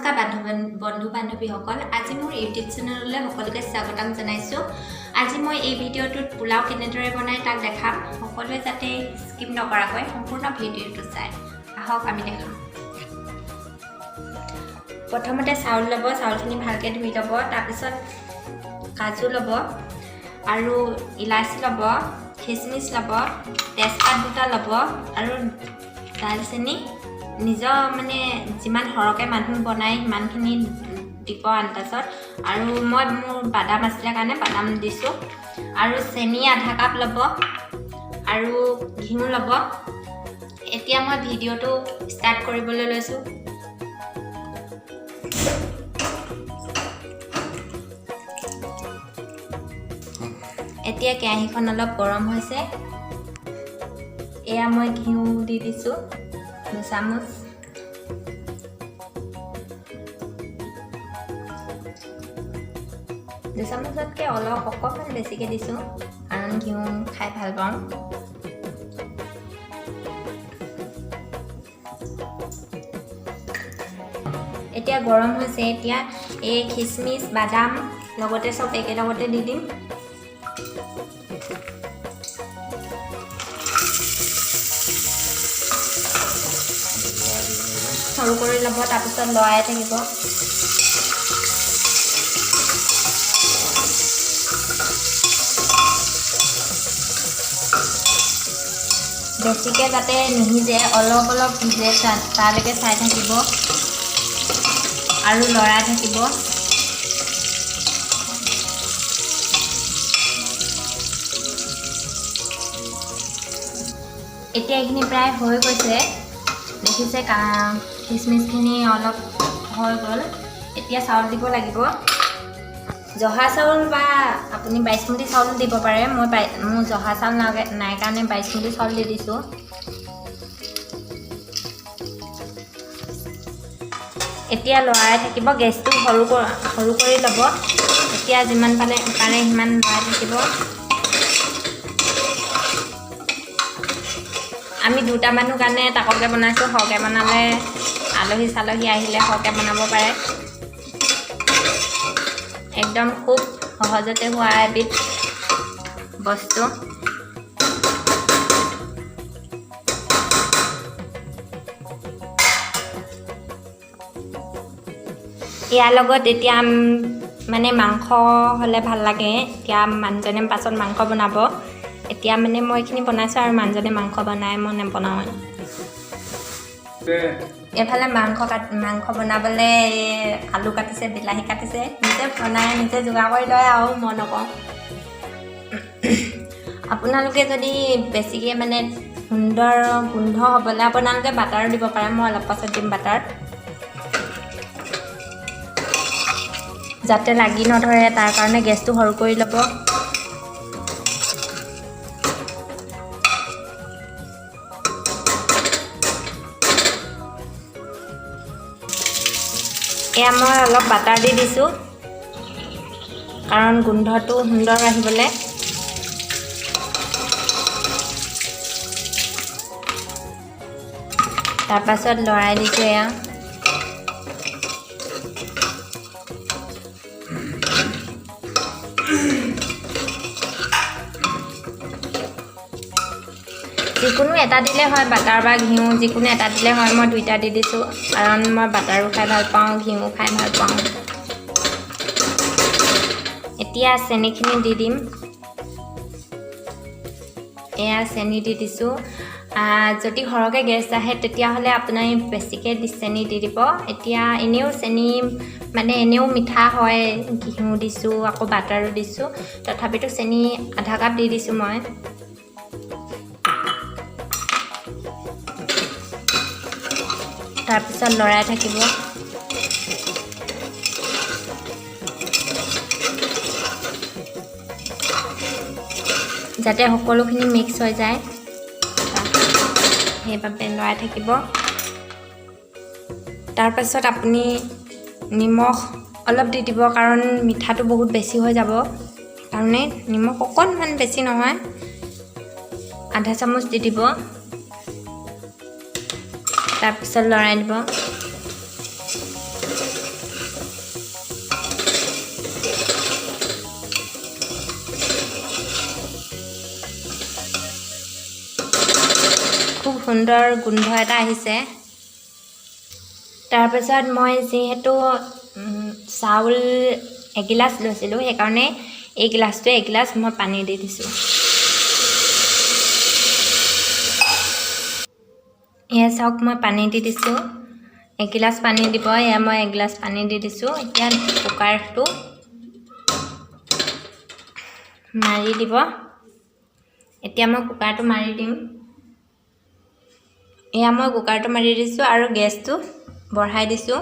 নমস্কাৰ বন্ধু বান্ধৱীসকল আজি মোৰ ইউটিউব চেনেললৈ সকলোকে স্বাগতম জনাইছোঁ। আজি মই এই ভিডিঅ'টোত পোলাও কেনেদৰে বনাই তাক দেখাম। সকলোৱে যাতে স্কিপ নকৰাকৈ সম্পূৰ্ণ ভিডিঅ'টো চাই আহক আমি দেখাম। প্ৰথমতে চাউল ল'ব, চাউলখিনি ভালকৈ ধুই ল'ব, তাৰপিছত কাজু ল'ব আৰু ইলাচি ল'ব, খিচমিচ ল'ব, তেজপাত দুটা ল'ব আৰু দালচেনি নিজৰ মানে যিমান সৰহকৈ মানুহ বনায় সিমানখিনি দিব আন্দাজত। আৰু মই মোৰ বাদাম আছিলে কাৰণে বাদাম দিছোঁ আৰু চেনি আধা কাপ ল'ব আৰু ঘিউ ল'ব। এতিয়া মই ভিডিঅ'টো ষ্টাৰ্ট কৰিবলৈ লৈছোঁ। এতিয়া কেৰাহীখন অলপ গৰম হৈছে। এয়া মই ঘিউ দি দিছোঁ 2 চামুচ। চামুচতকৈ অকণমান বেছিকৈ দিছোঁ কাৰণ ঘিউ খাই ভাল পাওঁ। এতিয়া গৰম হৈছে। এতিয়া এই খিচমিচ বাদাম লগতে চব একেলগতে দি দিম। সৰু কৰি ল'ব, তাৰপিছত লৰাই থাকিব। বেছিকৈ যাতে নিসিজে, অলপ অলপ ভিজে তালৈকে চাই থাকিব আৰু লৰাই থাকিব। এতিয়া এইখিনি প্ৰায় হৈ গৈছে, দেখিছে খিচমিচখিনি অলপ হৈ গ'ল। এতিয়া চাউল দিব লাগিব। জহা চাউল বা আপুনি বাইচমুতি চাউল দিব পাৰে। মোৰ জহা চাউল নাই কাৰণে বাইচমুতি চাউল দি দিছোঁ। এতিয়া লৰাই থাকিব, গেছটো সৰু কৰি ল'ব। এতিয়া যিমান পাৰে সিমান লৰাই থাকিব। আমি 2টা মানুহ কাৰণে তাককৈ বনাইছোঁ, সৰহকৈ বনালে আলহী চালহী আহিলে সৰহকৈ বনাব পাৰে। একদম খুব সহজতে হোৱা এবিধ বস্তু। ইয়াৰ লগত এতিয়া মানে মাংস হ'লে ভাল লাগে। এতিয়া মানুহজনে পাছত মাংস বনাব। এতিয়া মানে মই এইখিনি বনাইছোঁ আৰু মানুহজনে মাংস বনাই, মই নবনাওঁ। এইফালে মাংস বনাবলৈ আলু কাটিছে, বিলাহী কাটিছে, নিজে বনাই নিজে যোগাৰ কৰি লয় আৰু মই নকওঁ। আপোনালোকে যদি বেছিকৈ মানে সুন্দৰ গোন্ধ হ'বলৈ আপোনালোকে বাটাৰো দিব পাৰে। মই অলপ পাছত দিম বাটাৰ, যাতে লাগি নধৰে তাৰ কাৰণে গেছটো সৰু কৰি ল'ব। এয়া মই অলপ বাটাৰ দি দিছোঁ কাৰণ গোন্ধটো সুন্দৰ আহিবলৈ। তাৰপাছত লৰাই দিছোঁ। এয়া যিকোনো এটা দিলে হয়, বাটাৰ বা ঘিউ যিকোনো এটা দিলে হয়। মই 2টা দি দিছোঁ কাৰণ মই বাটাৰো খাই ভাল পাওঁ, ঘিউ খাই ভাল পাওঁ। এতিয়া চেনিখিনি দি দিম। এয়া চেনি দি দিছোঁ। যদি সৰহকৈ গেছ আহে তেতিয়াহ'লে আপুনি বেছিকৈ চেনি দি দিব। এতিয়া এনেও চেনি মানে এনেও মিঠা হয়, ঘিউ দিছোঁ আকৌ বাটাৰো দিছোঁ, তথাপিতো চেনি আধা কাপ দি দিছোঁ মই। তাৰপিছত লৰাই থাকিব। যাতে সকলোখিনি মিক্স হৈ যায়, সেইবাবে লৰাই থাকিব। তাৰপাছত আপুনি নিমখ অলপ দি দিব কাৰণ মিঠাটো বহুত বেছি হৈ যাব কাৰণে নিমখ অকণমান, বেছি নহয়, আধা চামুচ দি দিব। তাৰপিছত লৰাই দিব। সুন্দৰ গোন্ধ এটা আহিছে তাৰপিছত মই যিহেতু চাউল এগিলাচ লৈছিলোঁ সেইকাৰণে এই গিলাচটো এগিলাচ মই পানী দি দিছোঁ এয়া চাওক মই পানী দি দিছোঁ এগিলাচ পানী দিব এয়া মই এগিলাচ পানী দি দিছোঁ এতিয়া কুকাৰটো মাৰি দিব এতিয়া মই কুকাৰটো মাৰি দিম এয়া মই কুকাৰটো মাৰি দিছোঁ আৰু গেছটো বঢ়াই দিছোঁ